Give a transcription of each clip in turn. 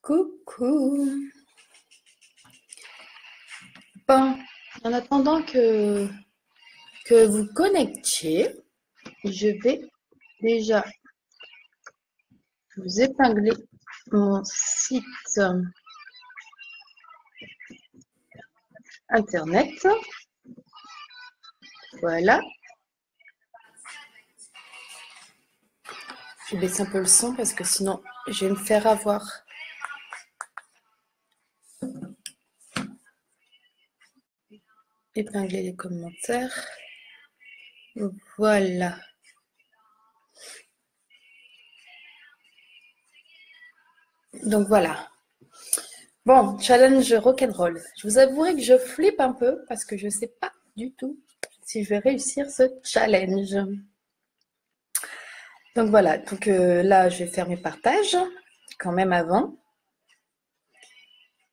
Coucou. Bon, en attendant que vous connectiez, je vais déjà vous épingler mon site internet. Voilà. Je vais baisser un peu le son parce que sinon je vais me faire avoir. Épingler les commentaires. Voilà. Donc voilà. Bon, challenge rock'n'roll. Je vous avouerai que je flippe un peu parce que je ne sais pas du tout si je vais réussir ce challenge. Donc voilà, donc là je vais faire mes partages quand même avant.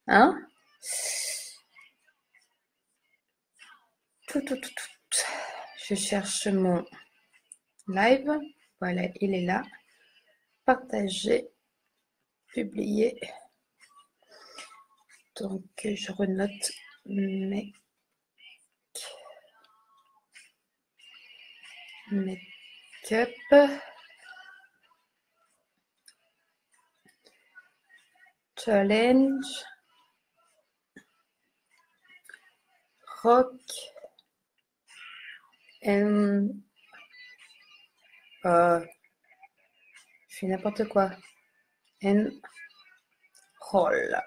Hein? Je cherche mon live. Voilà, il est là. Partager, publier. Donc je renote make-up. Challenge. Rock. And je fais n'importe quoi. And roll.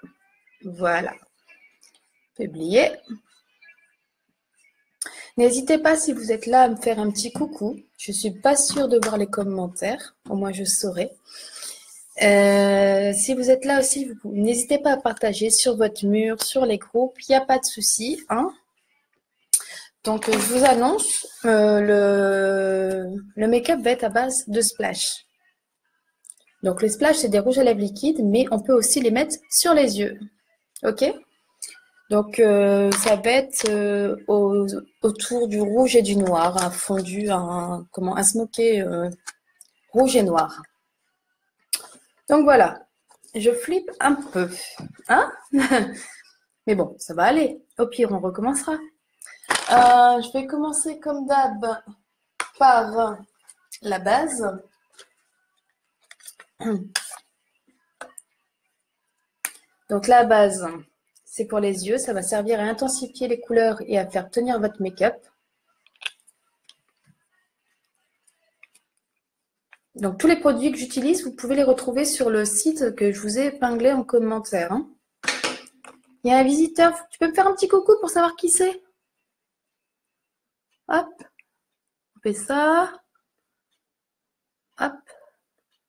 Voilà. Publier. N'hésitez pas si vous êtes là à me faire un petit coucou. Je ne suis pas sûre de voir les commentaires. Au moins, je saurai. Si vous êtes là aussi, n'hésitez pas à partager sur votre mur, sur les groupes. Il n'y a pas de souci. Hein. Donc, je vous annonce, le make-up va être à base de splash. Donc, le splash, c'est des rouges à lèvres liquides, mais on peut aussi les mettre sur les yeux. OK? Donc, ça va être autour du rouge et du noir, un fondu, un smoké rouge et noir. Donc, voilà. Je flippe un peu. Hein? Mais bon, ça va aller. Au pire, on recommencera. Je vais commencer comme d'hab par la base. Donc, la base, c'est pour les yeux. Ça va servir à intensifier les couleurs et à faire tenir votre make-up. Donc, tous les produits que j'utilise, vous pouvez les retrouver sur le site que je vous ai épinglé en commentaire. Hein. Il y a un visiteur. Tu peux me faire un petit coucou pour savoir qui c'est? Hop. On fait ça. Hop.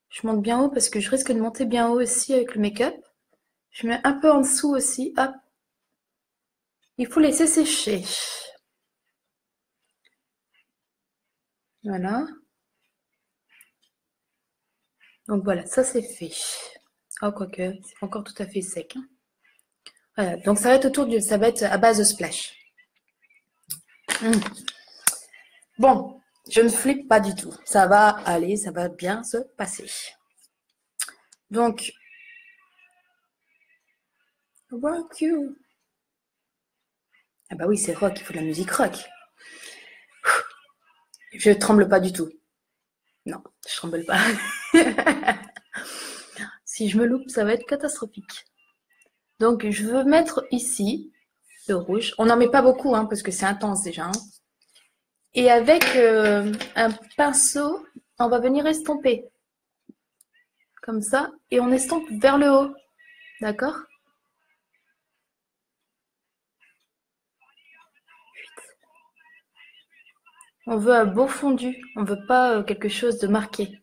Je monte bien haut parce que je risque de monter bien haut aussi avec le make-up. Je mets un peu en dessous aussi. Hop. Il faut laisser sécher. Voilà. Donc voilà, ça c'est fait. Oh, quoique, c'est pas encore tout à fait sec. Hein. Voilà, donc ça va être ça va être à base de splash. Bon, je ne flippe pas du tout. Ça va aller, ça va bien se passer. Donc, rock you. Ah bah oui, c'est rock, il faut de la musique rock. Je tremble pas du tout. Non, je tremble pas. Si je me loupe, ça va être catastrophique. Donc, je veux mettre ici le rouge. On n'en met pas beaucoup, hein, parce que c'est intense déjà. Hein. Et avec un pinceau, on va venir estomper. Comme ça. Et on estompe vers le haut. D'accord? On veut un beau fondu. On ne veut pas quelque chose de marqué.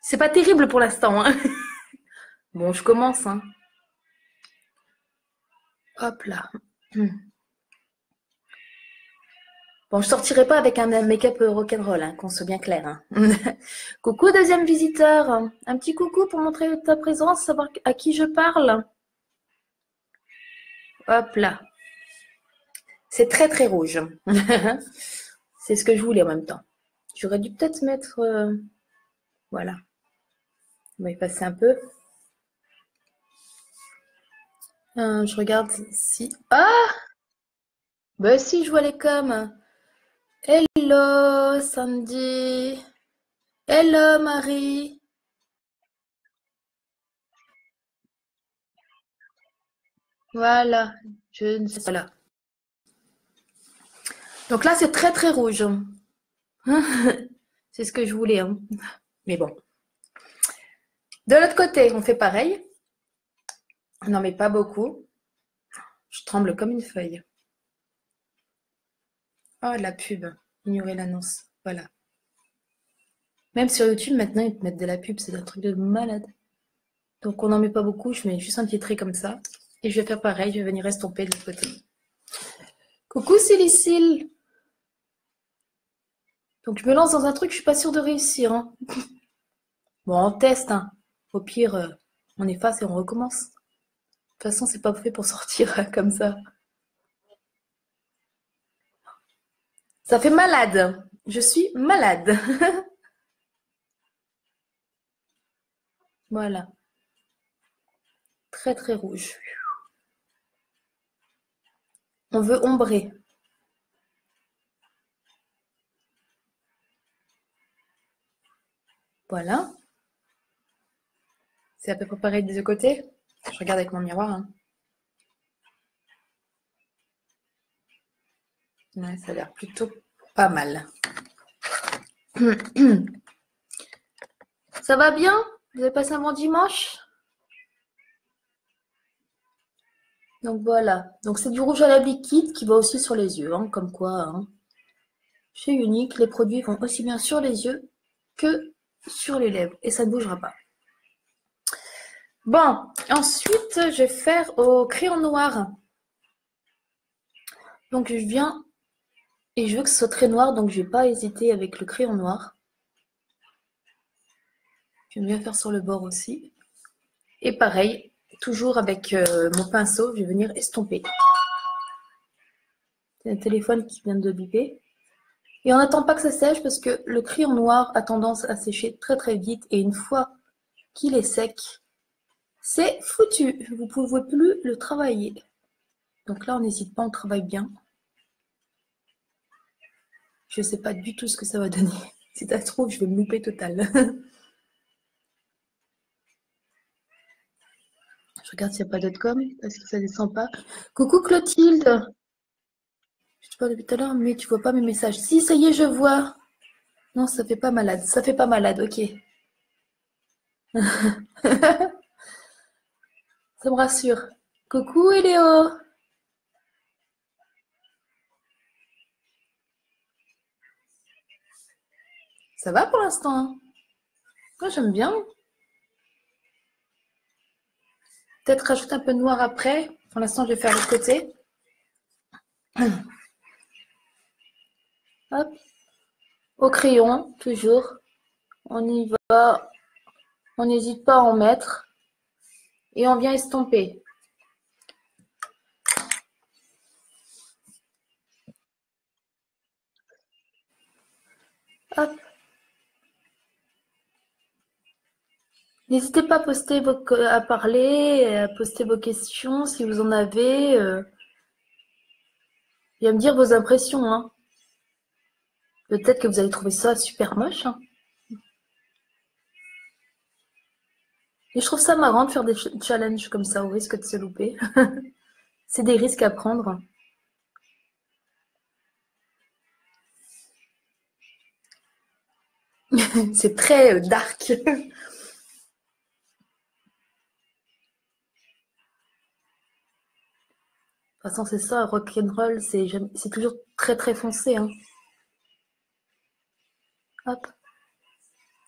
C'est pas terrible pour l'instant. Hein. Bon, je commence. Hein. Hop là. Bon, je sortirai pas avec un make-up rock'n'roll, hein, qu'on soit bien clair. Hein. Coucou, deuxième visiteur. Un petit coucou pour montrer ta présence, savoir à qui je parle. Hop là. C'est très, très rouge. C'est ce que je voulais en même temps. J'aurais dû peut-être mettre... voilà. On va y passer un peu. Je regarde si... Ah! Bah si, je vois les coms. Hello, Sandy. Hello, Marie. Voilà. Je ne sais pas là. Donc là, c'est très, très rouge. C'est ce que je voulais. Hein. Mais bon. De l'autre côté, on fait pareil. Non, mais pas beaucoup. Je tremble comme une feuille. Oh, la pub. Ignorer l'annonce. Voilà. Même sur YouTube, maintenant, ils te mettent de la pub. C'est un truc de malade. Donc, on n'en met pas beaucoup. Je mets juste un petit trait comme ça. Et je vais faire pareil. Je vais venir estomper de l'autre côté. Coucou, Silicile. Donc, je me lance dans un truc, je suis pas sûre de réussir. Hein. Bon, on teste. Hein. Au pire, on efface et on recommence. De toute façon, c'est pas fait pour sortir comme ça. Ça fait malade. Je suis malade. Voilà. Très, très rouge. On veut ombrer. Voilà. C'est à peu près pareil des deux côtés. Je regarde avec mon miroir. Hein. Ouais, ça a l'air plutôt pas mal. Ça va bien? Vous avez passé un bon dimanche? Donc voilà. Donc c'est du rouge à lèvres liquide qui va aussi sur les yeux. Hein, comme quoi, hein. Chez Unique, les produits vont aussi bien sur les yeux que sur les lèvres. Et ça ne bougera pas. Bon, ensuite, je vais faire au crayon noir. Donc, je viens et je veux que ce soit très noir, donc je ne vais pas hésiter avec le crayon noir. J'aime bien faire sur le bord aussi. Et pareil, toujours avec mon pinceau, je vais venir estomper. C'est un téléphone qui vient de biper. Et on n'attend pas que ça sèche parce que le crayon noir a tendance à sécher très très vite. Et une fois qu'il est sec, c'est foutu. Vous ne pouvez plus le travailler. Donc là, on n'hésite pas, on travaille bien. Je ne sais pas du tout ce que ça va donner. Si ça se trouve, je vais me louper total. Je regarde s'il n'y a pas d'autres com, parce que ça descend pas. Coucou Clotilde. Je te parle depuis tout à l'heure, mais tu vois pas mes messages. Si, ça y est, je vois. Non, ça fait pas malade. Ça fait pas malade, ok. Ça me rassure. Coucou Eléo. Ça va pour l'instant. Moi, j'aime bien. Peut-être rajouter un peu de noir après. Pour l'instant, je vais faire l'autre côté. Hop. Au crayon, toujours. On y va. On n'hésite pas à en mettre. Et on vient estomper. Hop. N'hésitez pas à poster à parler, à poster vos questions si vous en avez. Et à me dire vos impressions. Hein. Peut-être que vous allez trouver ça super moche. Hein. Et je trouve ça marrant de faire des challenges comme ça au risque de se louper. C'est des risques à prendre. C'est très dark. De toute façon, c'est ça, rock'n'roll, c'est toujours très très foncé. Hein. Hop.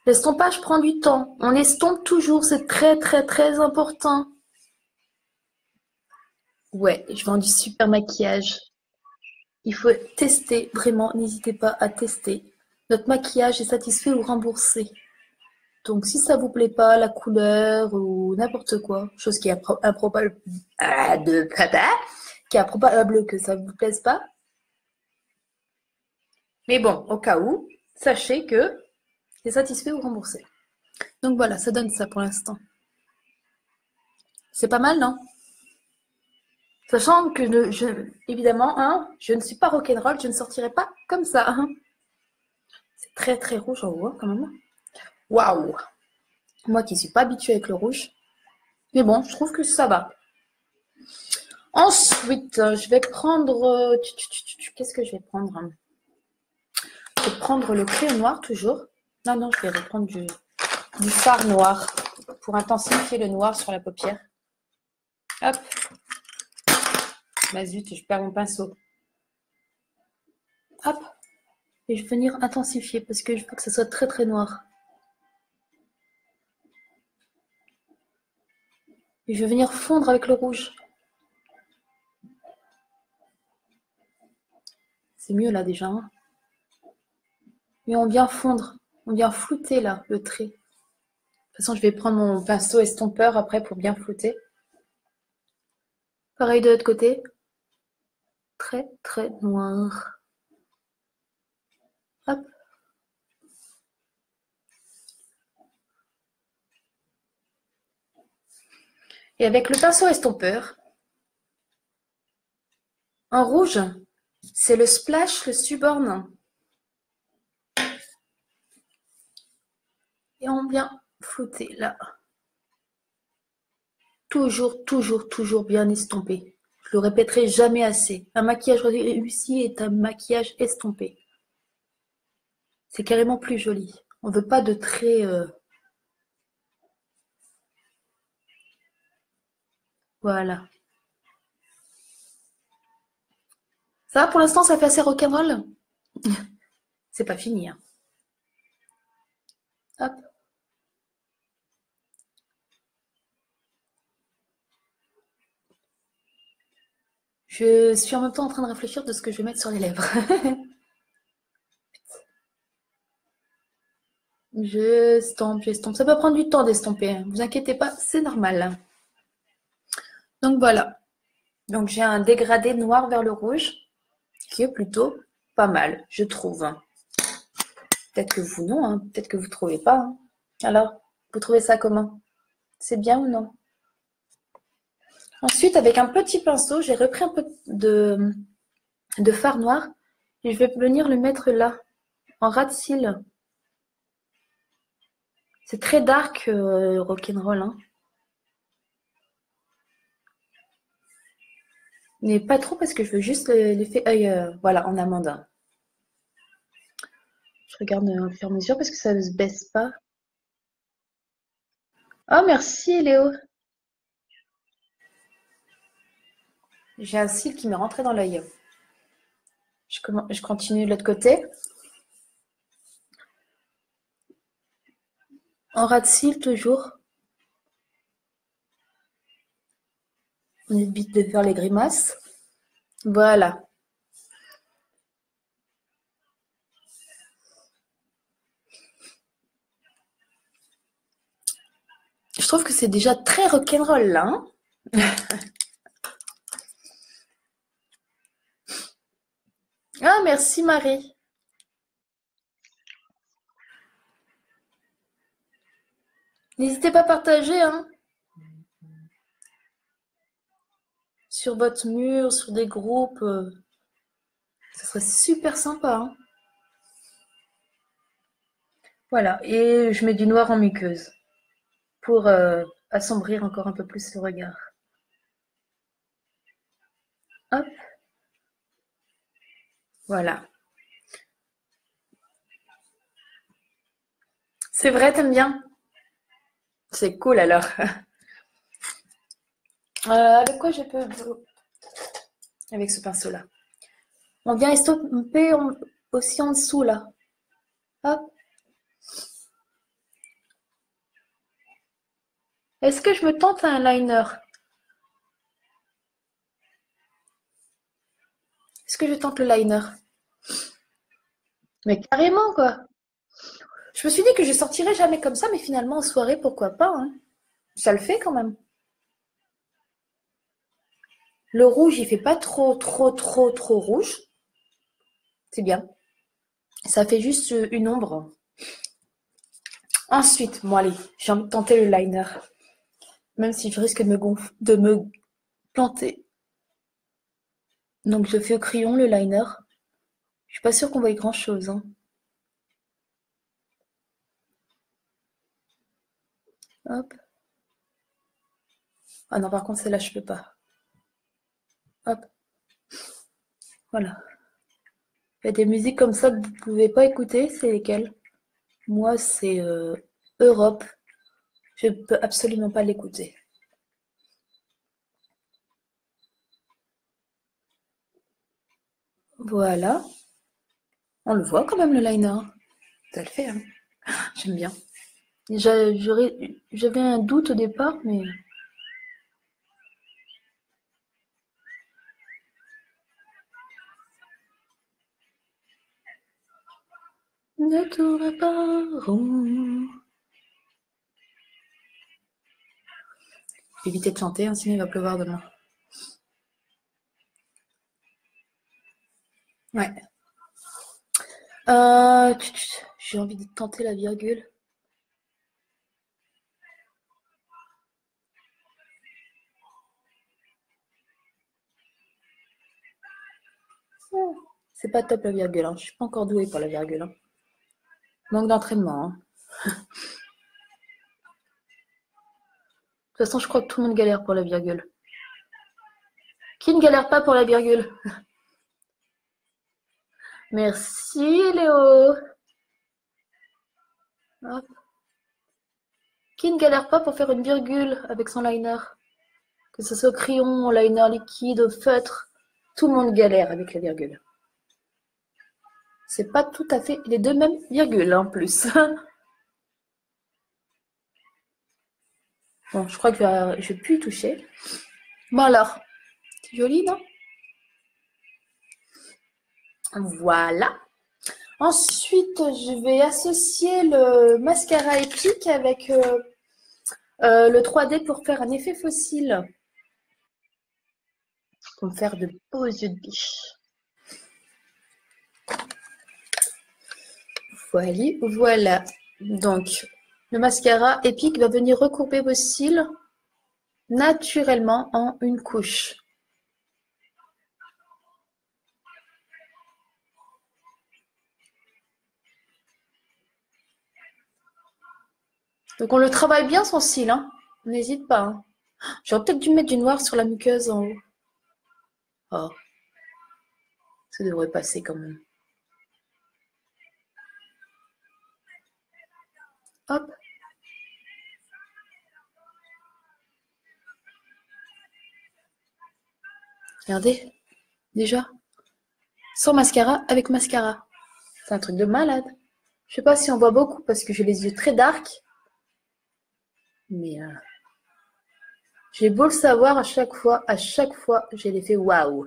L'estompage prend du temps. On estompe toujours, c'est très très très important. Ouais, je vends du super maquillage. Il faut tester, vraiment, n'hésitez pas à tester. Notre maquillage est satisfait ou remboursé. Donc, si ça vous plaît pas, la couleur ou n'importe quoi, chose qui est improbable, qui est improbable que ça vous plaise pas. Mais bon, au cas où, sachez que c'est satisfait ou remboursé. Donc voilà, ça donne ça pour l'instant. C'est pas mal, non? Sachant que, évidemment, hein, je ne suis pas rock'n'roll, je ne sortirai pas comme ça. Hein. C'est très très rouge en haut, hein, quand même. Waouh! Moi qui ne suis pas habituée avec le rouge. Mais bon, je trouve que ça va. Ensuite, je vais prendre... Qu'est-ce que je vais prendre? Je vais prendre le crayon noir toujours. Non, non, je vais reprendre du fard noir pour intensifier le noir sur la paupière. Hop. Bah zut, je perds mon pinceau. Hop. Et je vais venir intensifier parce que je veux que ça soit très très noir. Et je vais venir fondre avec le rouge. C'est mieux là déjà. Hein. Mais on vient fondre. On vient flouter là, le trait. De toute façon, je vais prendre mon pinceau estompeur après pour bien flouter. Pareil de l'autre côté. Très très noir. Hop. Et avec le pinceau estompeur, en rouge, c'est le splash, le suborn. Et on vient flouter là. Toujours, toujours, toujours bien estompé. Je le répéterai jamais assez. Un maquillage réussi est un maquillage estompé. C'est carrément plus joli. On veut pas de traits... Voilà. Ça va pour l'instant, ça fait assez rock'n'roll. C'est pas fini. Hein. Hop. Je suis en même temps en train de réfléchir de ce que je vais mettre sur les lèvres. J'estompe. Ça peut prendre du temps d'estomper. Hein. Vous inquiétez pas, c'est normal. Donc voilà. Donc j'ai un dégradé noir vers le rouge qui est plutôt pas mal, je trouve. Peut-être que vous non, hein. Peut-être que vous ne trouvez pas. Hein. Alors, vous trouvez ça comment? C'est bien ou non? Ensuite, avec un petit pinceau, j'ai repris un peu de fard noir et je vais venir le mettre là, en ras de cils. C'est très dark rock'n'roll. Hein. Mais pas trop parce que je veux juste l'effet œil, voilà, en amande. Je regarde au fur et à mesure parce que ça ne se baisse pas. Oh, merci Léo. J'ai un cil qui m'est rentré dans l'œil. Je continue de l'autre côté. En ras de cils toujours. On évite de faire les grimaces. Voilà. Je trouve que c'est déjà très rock'n'roll là. Hein. Ah, merci Marie. N'hésitez pas à partager hein, sur votre mur, sur des groupes. Ça serait super sympa. Hein. Voilà, et je mets du noir en muqueuse pour assombrir encore un peu plus le regard. Hop. Voilà. C'est vrai, t'aimes bien? C'est cool alors. Avec quoi je peux... Avec ce pinceau-là. On vient estomper aussi en dessous là. Hop. Est-ce que je me tente un liner? Est-ce que je tente le liner? Mais carrément quoi. Je me suis dit que je sortirais jamais comme ça, mais finalement en soirée, pourquoi pas hein. Ça le fait quand même. Le rouge, il fait pas trop rouge. C'est bien. Ça fait juste une ombre. Ensuite, bon allez, j'ai envie de tenter le liner. Même si je risque de me planter. Donc je fais au crayon le liner. Je suis pas sûre qu'on voie grand chose, hein. Hop. Ah non, par contre, celle-là, je peux pas. Hop. Voilà. Il y a des musiques comme ça que vous pouvez pas écouter, c'est lesquelles? Moi, c'est Europe. Je peux absolument pas l'écouter. Voilà. On le voit quand même le liner. Ça le fait, hein. J'aime bien. J'avais un doute au départ, mais ne tourne pas rond. Je vais éviter de chanter, hein, sinon il va pleuvoir demain. Ouais. J'ai envie de tenter la virgule. C'est pas top la virgule, hein. Je suis pas encore douée pour la virgule, hein. Manque d'entraînement, hein. De toute façon, je crois que tout le monde galère pour la virgule. Qui ne galère pas pour la virgule? Merci Léo. Hop. Qui ne galère pas pour faire une virgule avec son liner? Que ce soit au crayon, au liner liquide, au feutre, tout le monde galère avec la virgule. C'est pas tout à fait les deux mêmes virgules en plus. Bon, je crois que je vais plus y toucher. Bon alors, c'est joli, non? Voilà. Ensuite, je vais associer le mascara épique avec le 3D pour faire un effet fossile. Pour me faire de beaux yeux de biche. Voilà. Donc, le mascara épique va venir recourber vos cils naturellement en une couche. Donc, on le travaille bien son cil, hein. On n'hésite pas, hein. J'aurais peut-être dû mettre du noir sur la muqueuse en haut. Oh, ça devrait passer quand même. Hop. Regardez, déjà. Sans mascara, avec mascara. C'est un truc de malade. Je sais pas si on voit beaucoup parce que j'ai les yeux très dark. Mais j'ai beau le savoir à chaque fois, j'ai l'effet waouh.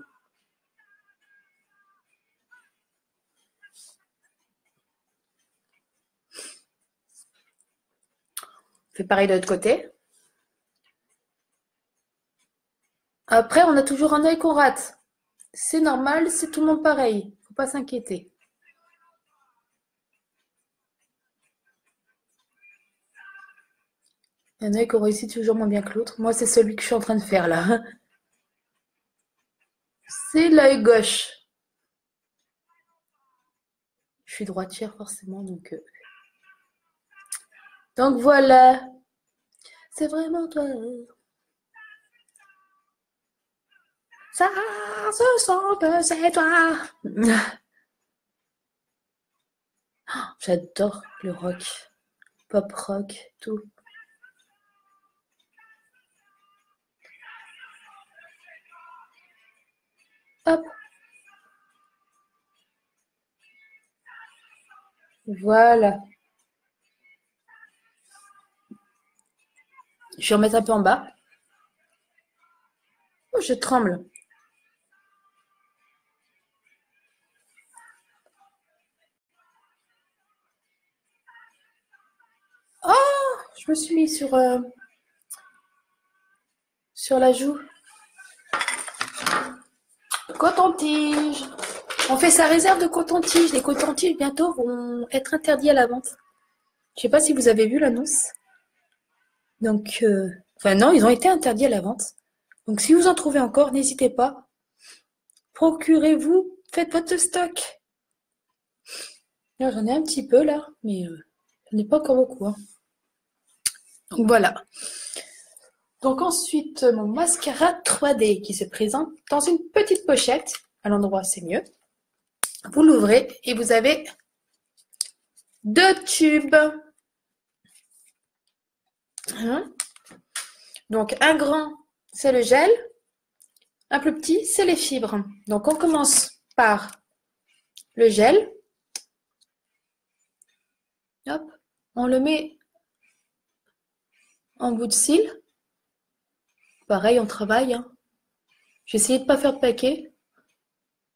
On fait pareil de l'autre côté. Après, on a toujours un œil qu'on rate. C'est normal, c'est tout le monde pareil. Faut pas s'inquiéter. Il y en a qui ont réussi toujours moins bien que l'autre. Moi, c'est celui que je suis en train de faire là. C'est l'œil gauche. Je suis droitière forcément, donc voilà. C'est vraiment toi. Ça se sent que c'est toi. J'adore le rock, pop rock, tout. Hop. Voilà. Je vais remettre un peu en bas. Oh, je tremble. Oh, je me suis mis sur la joue. Coton-tige. On fait sa réserve de coton-tige. Les coton-tiges bientôt vont être interdits à la vente. Je sais pas si vous avez vu l'annonce. Donc, enfin non, ils ont été interdits à la vente. Donc, si vous en trouvez encore, n'hésitez pas. Procurez-vous, faites votre stock. J'en ai un petit peu là, mais j'en ai pas encore beaucoup, hein. Donc voilà. Donc ensuite, mon mascara 3D qui se présente dans une petite pochette. À l'endroit, c'est mieux. Vous l'ouvrez et vous avez 2 tubes. Hein. Donc un grand, c'est le gel. Un plus petit, c'est les fibres. Donc on commence par le gel. Hop. On le met en bout de cils. Pareil, on travaille. Hein. J'ai essayé de ne pas faire de paquet.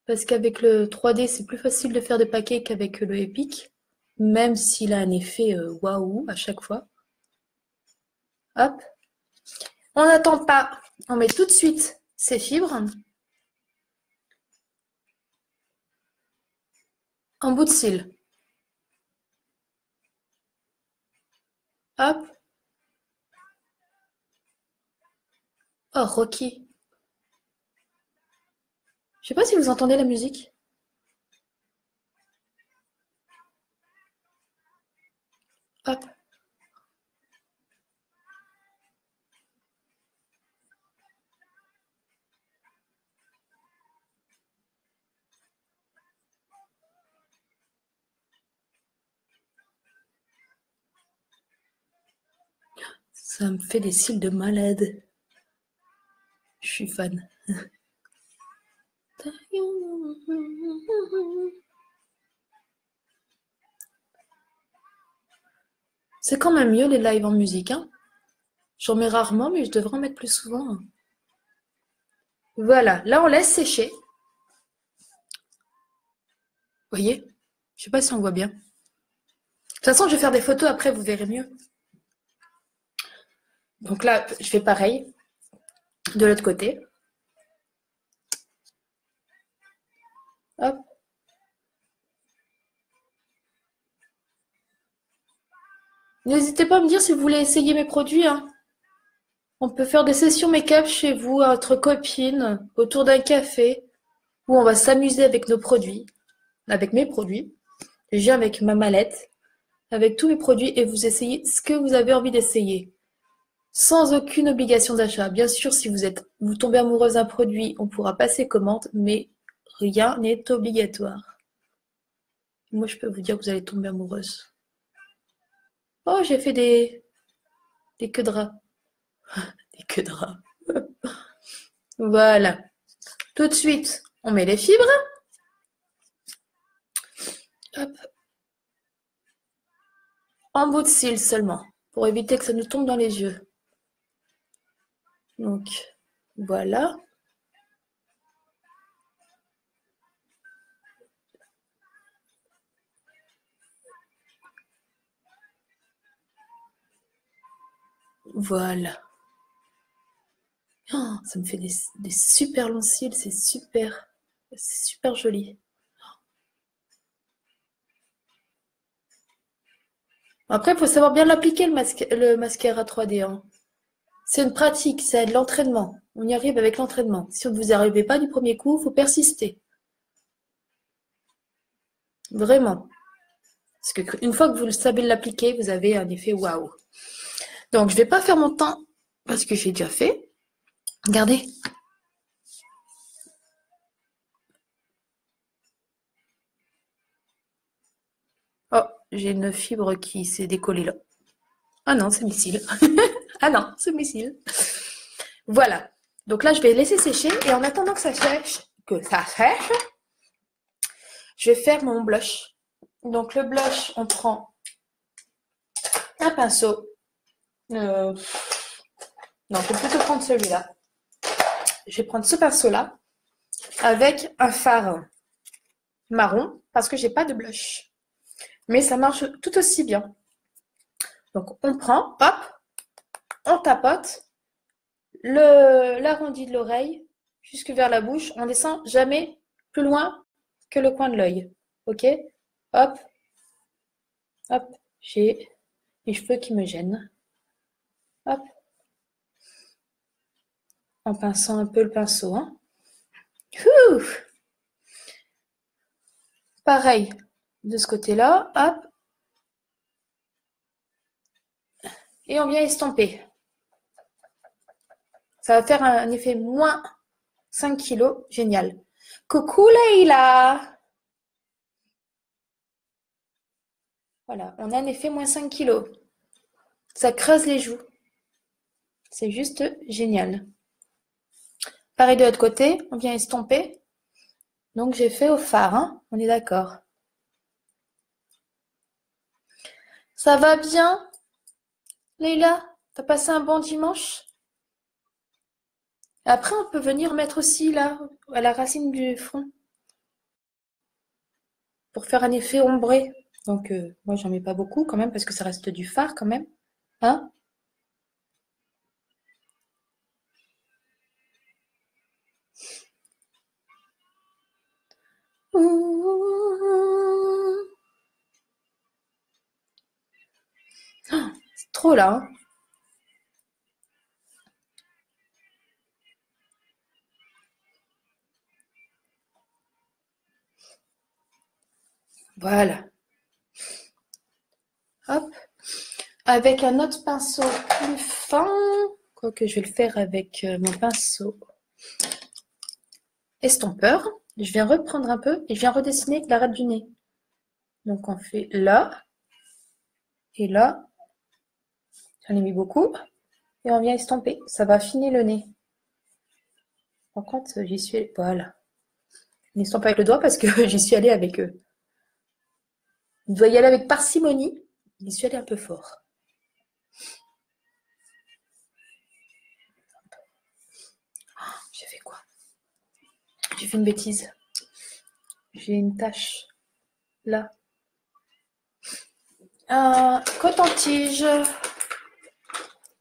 Parce qu'avec le 3D, c'est plus facile de faire des paquets qu'avec le Epic. Même s'il a un effet waouh à chaque fois. Hop. On n'attend pas. On met tout de suite ces fibres. En bout de cils. Hop. Oh, Rocky. Je sais pas si vous entendez la musique. Hop. Ça me fait des cils de malade. Je suis fan. C'est quand même mieux les lives en musique, hein. J'en mets rarement, mais je devrais en mettre plus souvent. Voilà, là on laisse sécher. Vous voyez? Je sais pas si on voit bien. De toute façon, je vais faire des photos après, vous verrez mieux. Donc là, je fais pareil. De l'autre côté. Hop. N'hésitez pas à me dire si vous voulez essayer mes produits, hein. On peut faire des sessions make-up chez vous, entre copines, autour d'un café, où on va s'amuser avec nos produits, avec mes produits. Je viens avec ma mallette, avec tous mes produits, et vous essayez ce que vous avez envie d'essayer. Sans aucune obligation d'achat. Bien sûr, si vous tombez amoureuse d'un produit, on pourra passer commande, mais rien n'est obligatoire. Moi, je peux vous dire que vous allez tomber amoureuse. Oh, j'ai fait des queues de rats. Des queues de rats. Voilà. Tout de suite, on met les fibres. Hop. En bout de cils seulement, pour éviter que ça nous tombe dans les yeux. Donc, voilà. Voilà. Oh, ça me fait des super longs cils, c'est super joli. Après, il faut savoir bien l'appliquer, le mascara 3D. Hein. C'est une pratique, c'est de l'entraînement. On y arrive avec l'entraînement. Si vous n'y arrivez pas du premier coup, il faut persister. Vraiment. Parce qu'une fois que vous savez l'appliquer, vous avez un effet waouh. Donc, je ne vais pas faire mon temps parce que j'ai déjà fait. Regardez. Oh, j'ai une fibre qui s'est décollée là. Ah non, c'est mes cils. Ah non, c'est mes cils. Voilà. Donc là, je vais laisser sécher et en attendant que ça sèche, je vais faire mon blush. Donc le blush, on prend un pinceau. Non, je vais plutôt prendre celui-là. Je vais prendre ce pinceau-là avec un fard marron parce que j'ai pas de blush. Mais ça marche tout aussi bien. Donc on prend, hop, on tapote l'arrondi de l'oreille jusque vers la bouche. On descend jamais plus loin que le coin de l'œil. Ok? Hop, hop, j'ai mes cheveux qui me gênent. Hop. En pinçant un peu le pinceau. Hein. Ouh. Pareil, de ce côté-là, hop. Et on vient estomper. Ça va faire un effet moins 5 kg. Génial. Coucou Leïla. Voilà, on a un effet moins 5 kg. Ça creuse les joues. C'est juste génial. Pareil de l'autre côté, on vient estomper. Donc j'ai fait au fard, hein, on est d'accord. Ça va bien, Leïla? T'as passé un bon dimanche? Après, on peut venir mettre aussi là, à la racine du front, pour faire un effet ombré. Donc moi, j'en mets pas beaucoup quand même, parce que ça reste du fard quand même. Hein? C'est trop là. Hein. Voilà. Hop. Avec un autre pinceau plus fin, quoique je vais le faire avec mon pinceau estompeur. Je viens reprendre un peu et je viens redessiner l'arête du nez. Donc on fait là et là. J'en ai mis beaucoup. Et on vient estomper. Ça va affiner le nez. Par contre, j'y suis allée. Voilà. On estompe avec le doigt parce que j'y suis allée avec eux. On doit y aller avec parcimonie. J'y suis allée un peu fort. J'ai fait quoi? J'ai fait une bêtise. J'ai une tache là. Coton-tige.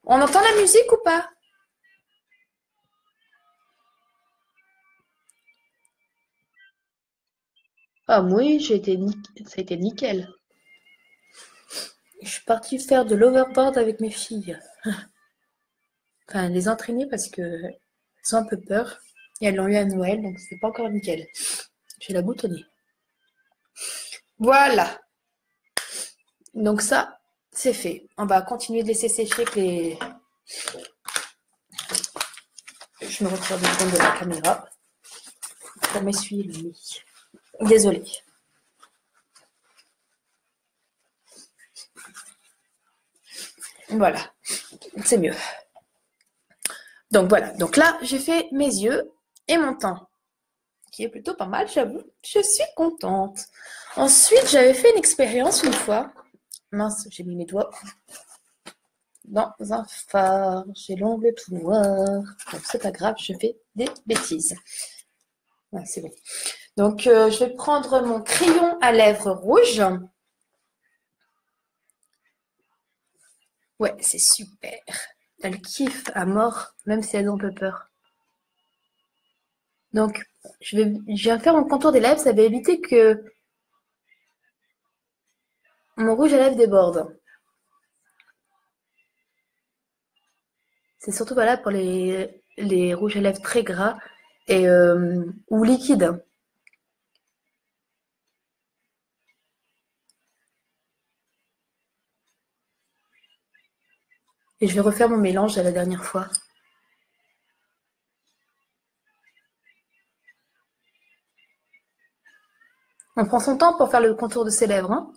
On entend la musique ou pas? Ah oui, ça a été nickel. Je suis partie faire de l'overboard avec mes filles. Enfin, les entraîner parce qu'elles ont un peu peur. Et elles l'ont eu à Noël, donc c'est pas encore nickel. Je vais la boutonner. Voilà. Donc ça, c'est fait. On va continuer de laisser sécher avec les... Je me retire deux secondes de la caméra pour m'essuyer le nez. Désolée. Voilà. C'est mieux. Donc voilà. Donc là, j'ai fait mes yeux et mon teint, qui est plutôt pas mal, j'avoue. Je suis contente. Ensuite, j'avais fait une expérience une fois. Mince, j'ai mis mes doigts dans un fard. J'ai l'ongle tout noir. Donc c'est pas grave, je fais des bêtises. Ouais, c'est bon. Donc je vais prendre mon crayon à lèvres rouge. Ouais, c'est super. Elle kiffe à mort, même si elles ont un peu peur. Donc, je viens faire mon contour des lèvres. Ça va éviter que mon rouge à lèvres déborde. C'est surtout valable pour les rouges à lèvres très gras et, ou liquides. Et je vais refaire mon mélange à la dernière fois. On prend son temps pour faire le contour de ses lèvres. Hein.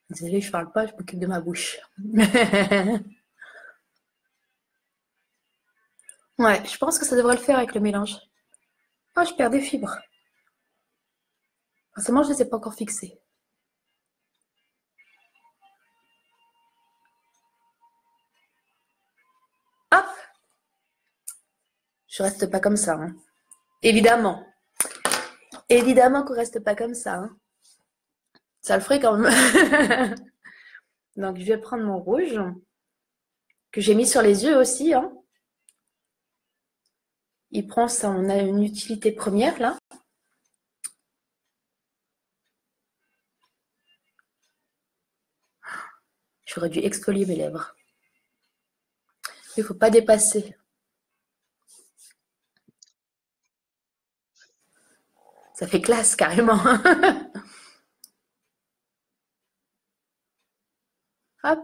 Désolée, je parle pas, je m'occupe de ma bouche. Ouais, je pense que ça devrait le faire avec le mélange. Ah, je perds des fibres. Forcément, je ne les ai pas encore fixées. Hop! Je reste pas comme ça. Hein. Évidemment. Évidemment qu'on reste pas comme ça. Hein. Ça le ferait quand même. Donc, je vais prendre mon rouge. que j'ai mis sur les yeux aussi, hein. Il prend ça, on a une utilité première là. J'aurais dû exfolier mes lèvres. Il ne faut pas dépasser. Ça fait classe carrément. Hop.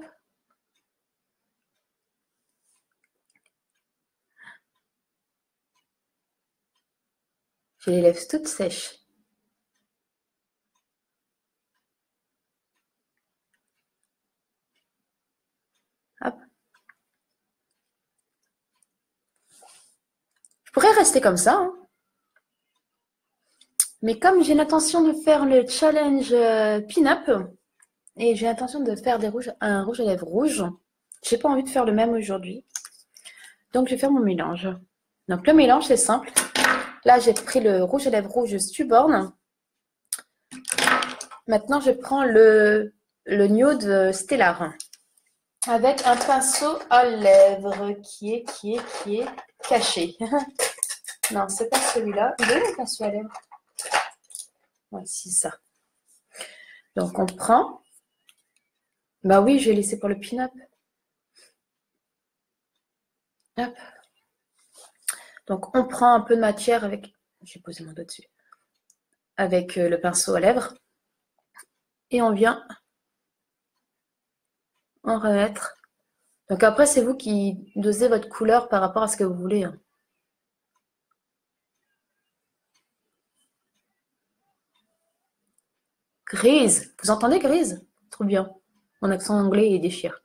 J'ai les lèvres toutes sèches. Hop. Je pourrais rester comme ça, hein. Mais comme j'ai l'intention de faire le challenge pin-up et j'ai l'intention de faire un rouge à lèvres rouge, j'ai pas envie de faire le même aujourd'hui. Donc je vais faire mon mélange. Donc le mélange c'est simple. Là j'ai pris le rouge à lèvres rouge Stubborn. Maintenant je prends le Nude Stellar avec un pinceau à lèvres qui est caché. Non, c'est pas celui-là. Il est où le pinceau à lèvres? Voici ça. Donc on prend. Bah oui, je vais laisser pour le pin-up. Hop. Donc on prend un peu de matière avec. J'ai posé mon doigt dessus. Avec le pinceau à lèvres. Et on vient en remettre. Donc après, c'est vous qui dosez votre couleur par rapport à ce que vous voulez, hein. Grise. Vous entendez grise? Trop bien. Mon accent anglais, il déchire.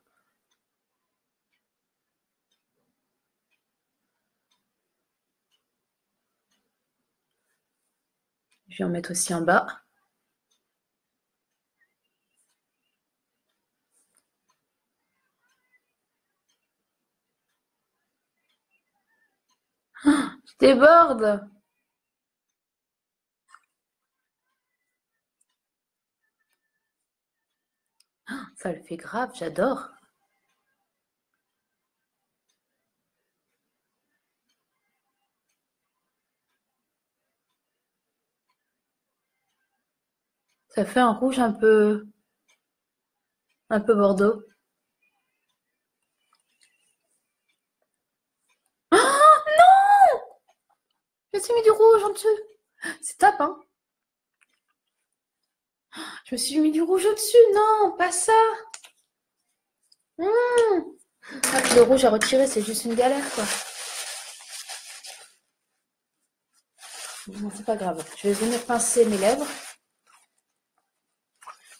Je vais en mettre aussi en bas. Je déborde. Ça le fait grave, j'adore. Ça fait un rouge un peu bordeaux. Oh non! Je me suis mis du rouge en dessous. C'est top, hein? Je me suis mis du rouge au-dessus. Non, pas ça. Ah, le rouge à retirer, c'est juste une galère, quoi. Bon, c'est pas grave. Je vais venir pincer mes lèvres.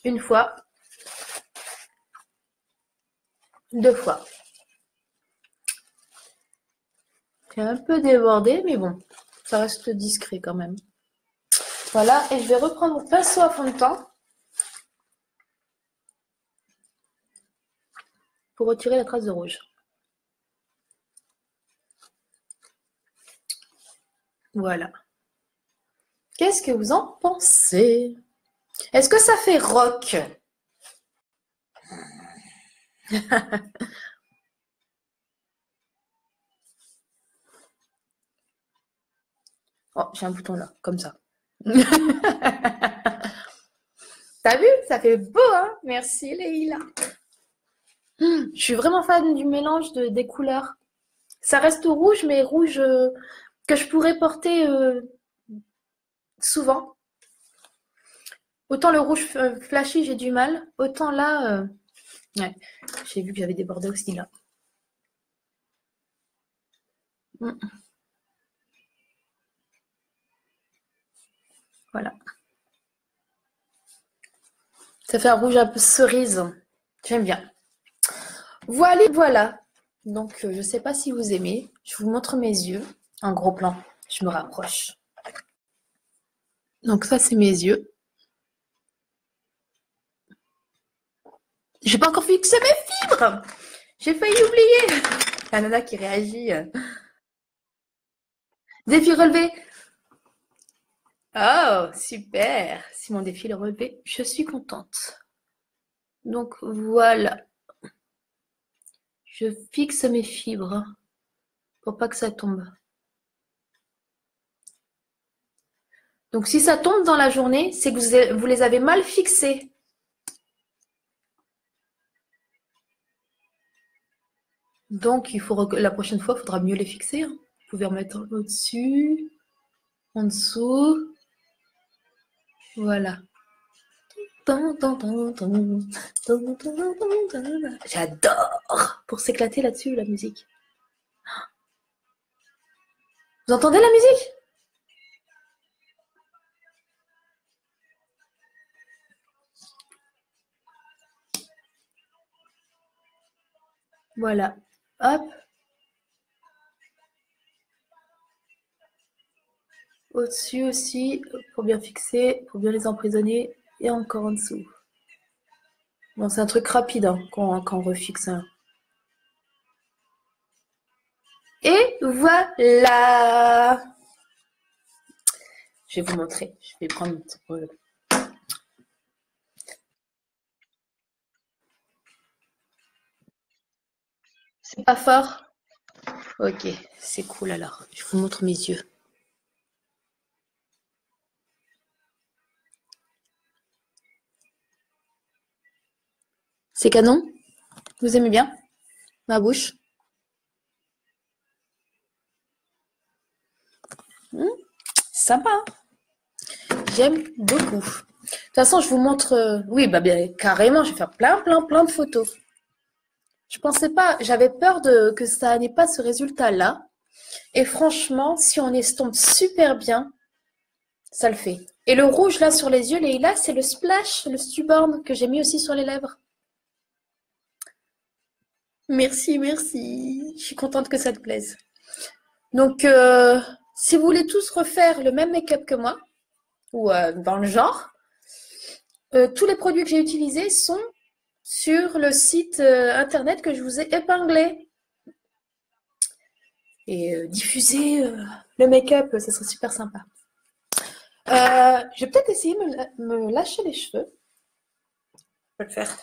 Une fois. Deux fois. C'est un peu débordé, mais bon, ça reste discret quand même. Voilà, et je vais reprendre mon pinceau à fond de teint pour retirer la trace de rouge. Voilà. Qu'est-ce que vous en pensez? Est-ce que ça fait rock? Oh, j'ai un bouton là, comme ça. T'as vu? Ça fait beau, hein? Merci, Leïla. Je suis vraiment fan du mélange des couleurs. Ça reste rouge, mais rouge que je pourrais porter souvent. Autant le rouge flashy, j'ai du mal. Autant là, ouais. J'ai vu que j'avais débordé aussi là. Voilà. Ça fait un rouge un peu cerise. J'aime bien. Voilà, voilà. Donc, je ne sais pas si vous aimez. Je vous montre mes yeux en gros plan. Je me rapproche. Donc, ça, c'est mes yeux. J'ai pas encore fixé mes fibres. J'ai failli oublier. La nana qui réagit. Défi relevé. Oh, super. Si mon défi est relevé, je suis contente. Donc, voilà. Je fixe mes fibres pour pas que ça tombe. Donc, si ça tombe dans la journée, c'est que vous les avez mal fixées. Donc, la prochaine fois, il faudra mieux les fixer. Vous pouvez remettre au-dessus, en dessous. Voilà. J'adore pour s'éclater là-dessus, la musique. Vous entendez la musique? Voilà. Hop. Au-dessus aussi, pour bien fixer, pour bien les emprisonner. Et encore en dessous. Bon, c'est un truc rapide hein, quand on refixe. Hein. Et voilà. Je vais vous montrer. Je vais prendre mon petit rôle. C'est pas fort? Ok, c'est cool alors. Je vous montre mes yeux. C'est canon? Vous aimez bien ma bouche? Sympa. Hein, j'aime beaucoup. De toute façon, je vous montre. Oui, bah bien carrément, je vais faire plein de photos. Je pensais pas, j'avais peur que ça n'ait pas ce résultat-là. Et franchement, si on estompe super bien, ça le fait. Et le rouge là sur les yeux, là, c'est le splash, le Stuborn que j'ai mis aussi sur les lèvres. Merci. Je suis contente que ça te plaise. Donc, si vous voulez tous refaire le même make-up que moi, ou dans le genre, tous les produits que j'ai utilisés sont sur le site internet que je vous ai épinglé. Et diffuser le make-up, ça serait super sympa. Je vais peut-être essayer de me lâcher les cheveux. Je vais le faire.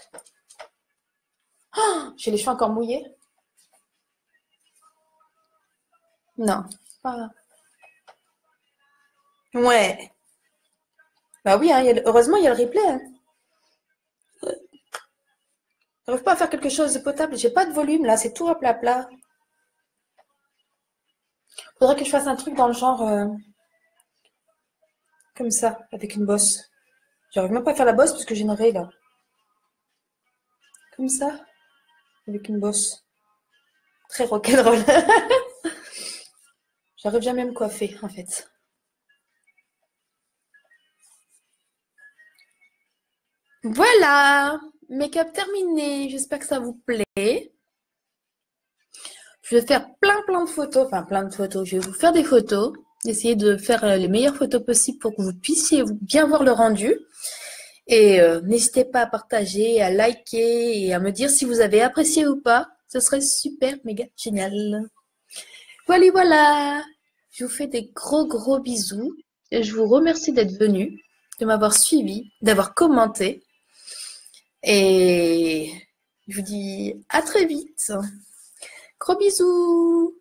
Oh, j'ai les cheveux encore mouillés. Non. Pas... Ouais. Bah oui, hein, heureusement, il y a le replay. Hein. J'arrive pas à faire quelque chose de potable. J'ai pas de volume là, c'est tout à plat. Faudrait que je fasse un truc dans le genre comme ça, avec une bosse. J'arrive même pas à faire la bosse parce que j'ai une raie là. Comme ça, avec une bosse. Très rock'n'roll. J'arrive jamais à me coiffer en fait. Voilà, make-up terminé. J'espère que ça vous plaît. Je vais faire plein de photos, enfin plein de photos. Je vais vous faire des photos, essayer de faire les meilleures photos possibles pour que vous puissiez bien voir le rendu. Et n'hésitez pas à partager, à liker et à me dire si vous avez apprécié ou pas. Ce serait super, méga génial. Voilà. Je vous fais des gros bisous. Et je vous remercie d'être venu, de m'avoir suivi, d'avoir commenté. Et je vous dis à très vite. Gros bisous.